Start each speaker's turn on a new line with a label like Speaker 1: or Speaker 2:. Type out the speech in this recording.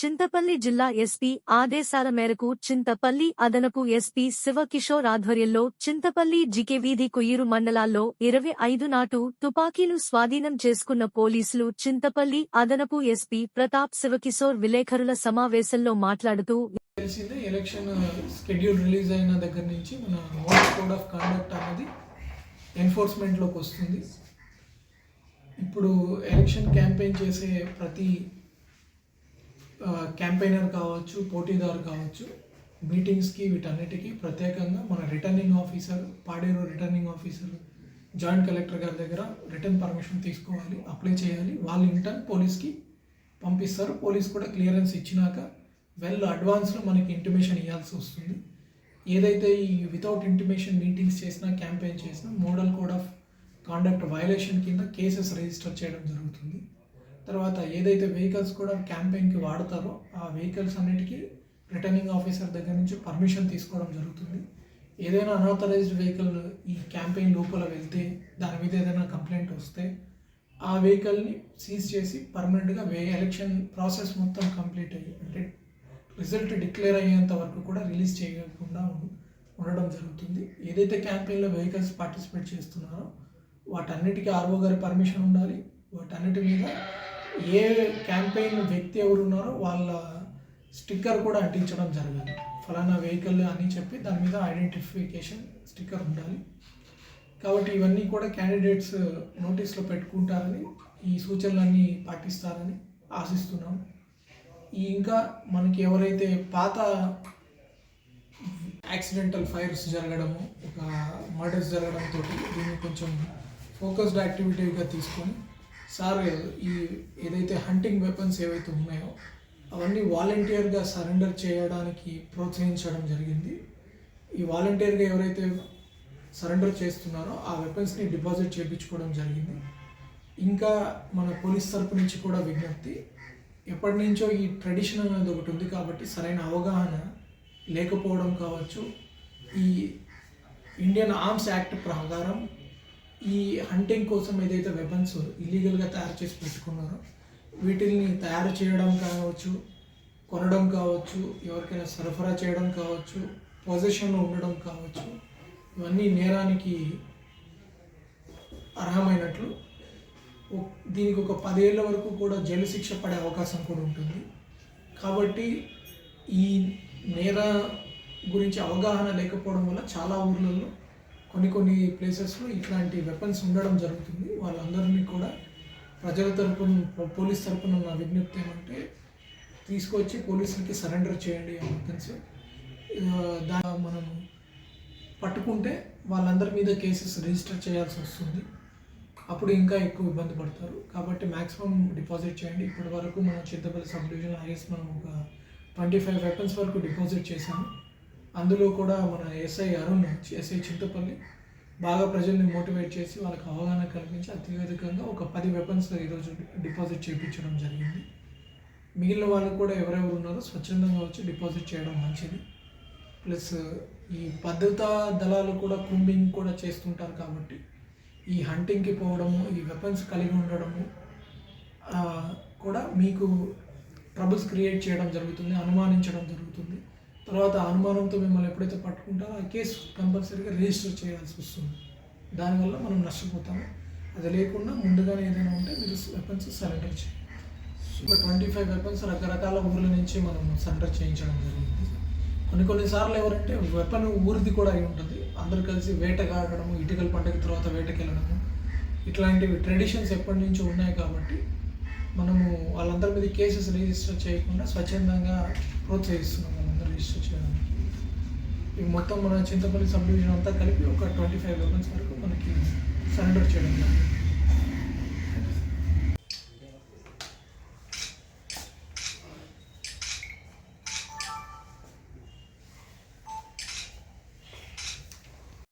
Speaker 1: చింతపల్లి జిల్లా ఎస్పీ ఆదేశాల మేరకు చింతపల్లి అదనపు ఎస్పీ శివకిషోర్ ఆధ్వర్యంలో చింతపల్లి జికెవీధి కొయ్యూరు మండలాల్లో 25 నాటు తుపాకీలు స్వాధీనం చేసుకున్న పోలీసులు. చింతపల్లి అదనపు ఎస్పీ ప్రతాప్ శివకిషోర్ విలేకరుల సమావేశంలో మాట్లాడుతూ,
Speaker 2: ఎలక్షన్ షెడ్యూల్ రిలీజ్ అయిన దగ్గర నుంచి మన మోడల్ కోడ్ ఆఫ్ కండక్ట్ అనేది ఎన్ఫోర్స్మెంట్ లోకి వస్తుంది. ఇప్పుడు ఎలక్షన్ క్యాంపెయిన్ చేసే ప్రతి క్యాంపెయినర్ కావచ్చు, పోటీదారు కావచ్చు, మీటింగ్స్కి వీటన్నిటికీ ప్రత్యేకంగా మన returning officer, Paderu returning officer, joint collector గారి దగ్గర రిటర్న్ పర్మిషన్ తీసుకోవాలి, అప్లై చేయాలి. వాళ్ళు ఇంటర్న్ పోలీస్కి పంపిస్తారు. పోలీస్ కూడా క్లియరెన్స్ ఇచ్చినాక అడ్వాన్స్లో మనకి ఇంటిమేషన్ ఇవ్వాల్సి వస్తుంది. ఏదైతే ఈ వితౌట్ ఇంటిమేషన్ మీటింగ్స్ చేసినా, క్యాంపెయిన్ చేసినా model code of conduct violation కింద కేసెస్ రిజిస్టర్ చేయడం జరుగుతుంది. తర్వాత ఏదైతే వెహికల్స్ కూడా క్యాంపెయిన్కి వాడతారో ఆ వెహికల్స్ అన్నిటికీ రిటర్నింగ్ ఆఫీసర్ దగ్గర నుంచి పర్మిషన్ తీసుకోవడం జరుగుతుంది. ఏదైనా అన్ఆథరైజ్డ్ వెహికల్ ఈ క్యాంపెయిన్ లోపల వెళ్తే, దాని మీద ఏదైనా కంప్లైంట్ వస్తే ఆ వెహికల్ని సీజ్ చేసి పర్మనెంట్గా ఎలక్షన్ ప్రాసెస్ మొత్తం కంప్లీట్ అయ్యి, అంటే రిజల్ట్ డిక్లేర్ అయ్యేంత వరకు కూడా రిలీజ్ చేయకుండా ఉండడం జరుగుతుంది. ఏదైతే క్యాంపెయిన్లో వెహికల్స్ పార్టిసిపేట్ చేస్తున్నారో వాటన్నిటికీ ఆర్ఓ గారి పర్మిషన్ ఉండాలి. వాటన్నిటి మీద ఏ క్యాంపెయిన్ వ్యక్తి ఎవరు ఉన్నారో వాళ్ళ స్టిక్కర్ కూడా అంటించడం జరగాలి. ఫలానా వెహికల్ అని చెప్పి దాని మీద ఐడెంటిఫికేషన్ స్టిక్కర్ ఉండాలి. కాబట్టి ఇవన్నీ కూడా క్యాండిడేట్స్ నోటీస్లో పెట్టుకుంటారని, ఈ సూచనలన్నీ పాటిస్తారని ఆశిస్తున్నాం. ఇంకా మనకి ఎవరైతే పాత యాక్సిడెంటల్ ఫైర్స్ జరగడము, ఒక మర్డర్స్ జరగడంతో దీన్ని కొంచెం ఫోకస్డ్ యాక్టివిటీగా తీసుకొని సార్ ఈ ఏదైతే హంటింగ్ వెపన్స్ ఏవైతే ఉన్నాయో అవన్నీ వాలంటీర్గా సరెండర్ చేయడానికి ప్రోత్సహించడం జరిగింది. ఈ వాలంటీర్గా ఎవరైతే సరెండర్ చేస్తున్నారో ఆ వెపన్స్ని డిపాజిట్ చేయించుకోవడం జరిగింది. ఇంకా మన పోలీస్ తరపు నుంచి కూడా విజ్ఞప్తి, ఎప్పటి నుంచో ఈ ట్రెడిషన్ అనేది ఒకటి ఉంది కాబట్టి సరైన అవగాహన లేకపోవడం కావచ్చు. ఈ ఇండియన్ ఆర్మ్స్ యాక్ట్ ప్రకారం ఈ హంటింగ్ కోసం ఏదైతే వెపన్స్ ఇల్లీగల్గా తయారు చేసి పెట్టుకున్నారో వీటిని తయారు చేయడం కావచ్చు, కొనడం కావచ్చు, ఎవరికైనా సరఫరా చేయడం కావచ్చు, పొజిషన్లో ఉండడం కావచ్చు, ఇవన్నీ నేరానికి అర్హమైనట్లు. దీనికి ఒక 10 ఏళ్ళ వరకు కూడా జైలు శిక్ష పడే అవకాశం కూడా ఉంటుంది. కాబట్టి ఈ నేర గురించి అవగాహన లేకపోవడం వల్ల చాలా ఊర్లలో కొన్ని ప్లేసెస్లో ఇట్లాంటి వెపన్స్ ఉండడం జరుగుతుంది. వాళ్ళందరినీ కూడా ప్రజల తరపున, పోలీస్ తరపున నా విజ్ఞప్తి ఏమంటే తీసుకొచ్చి పోలీసులకి సరెండర్ చేయండి ఆ వెపన్స్. మనం పట్టుకుంటే వాళ్ళందరి మీద కేసెస్ రిజిస్టర్ చేయాల్సి వస్తుంది. అప్పుడు ఇంకా ఎక్కువ ఇబ్బంది పడతారు. కాబట్టి మ్యాక్సిమం డిపాజిట్ చేయండి. ఇప్పటి వరకు మన చింతపల్లి సబ్ డివిజన్ మనం ఒక 25 వెపన్స్ వరకు డిపాజిట్ చేశాము. అందులో కూడా మన ఎస్ఐ అరుణ్, ఎస్ఐ చింతపల్లి బాగా ప్రజల్ని మోటివేట్ చేసి వాళ్ళకి అవగాహన కల్పించి అత్యధికంగా ఒక 10 వెపన్స్ ఈరోజు డిపాజిట్ చేయించడం జరిగింది. మిగిలిన వాళ్ళు కూడా ఎవరెవరు ఉన్నారో స్వచ్ఛందంగా వచ్చి డిపాజిట్ చేయడం మంచిది. ప్లస్ ఈ భద్రతా దళాలు కూడా కూంబింగ్ కూడా చేస్తుంటారు కాబట్టి ఈ హంటింగ్కి పోవడము, ఈ వెపన్స్ కలిగి ఉండడము కూడా మీకు ట్రబుల్స్ క్రియేట్ చేయడం జరుగుతుంది, అనుమానించడం జరుగుతుంది. తర్వాత అనుమానంతో మిమ్మల్ని ఎప్పుడైతే పట్టుకుంటారో ఆ కేసు కంపల్సరీగా రిజిస్టర్ చేయాల్సి వస్తుంది. దానివల్ల మనం నష్టపోతాము. అది లేకుండా ముందుగానే ఏదైనా ఉంటే మీరు వెపన్స్ సరెండర్ చేయండి. ఒక 25 వెపన్స్ రకరకాల ఊర్ల నుంచి మనం సరెండర్ చేయించడం జరిగింది. కొన్నిసార్లు ఎవరంటే వెపన్ ఊరిది కూడా అయి ఉంటుంది. అందరూ కలిసి వేటగాడము, ఇటుకల పండుగ తర్వాత వేటకెళ్ళడము, ఇట్లాంటివి ట్రెడిషన్స్ ఎప్పటి నుంచో ఉన్నాయి. కాబట్టి మనము వాళ్ళందరి మీద కేసెస్ రిజిస్టర్ చేయకుండా స్వచ్ఛందంగా ప్రోత్సహిస్తున్నాం వాళ్ళందరూ రిజిస్టర్ చేయడానికి. ఇవి మొత్తం మన చింతపల్లి సబ్ డివిజన్ అంతా కలిపి ఒక 25 వెపన్స్ వరకు మనకి సరెండర్ చేయడం జరిగింది.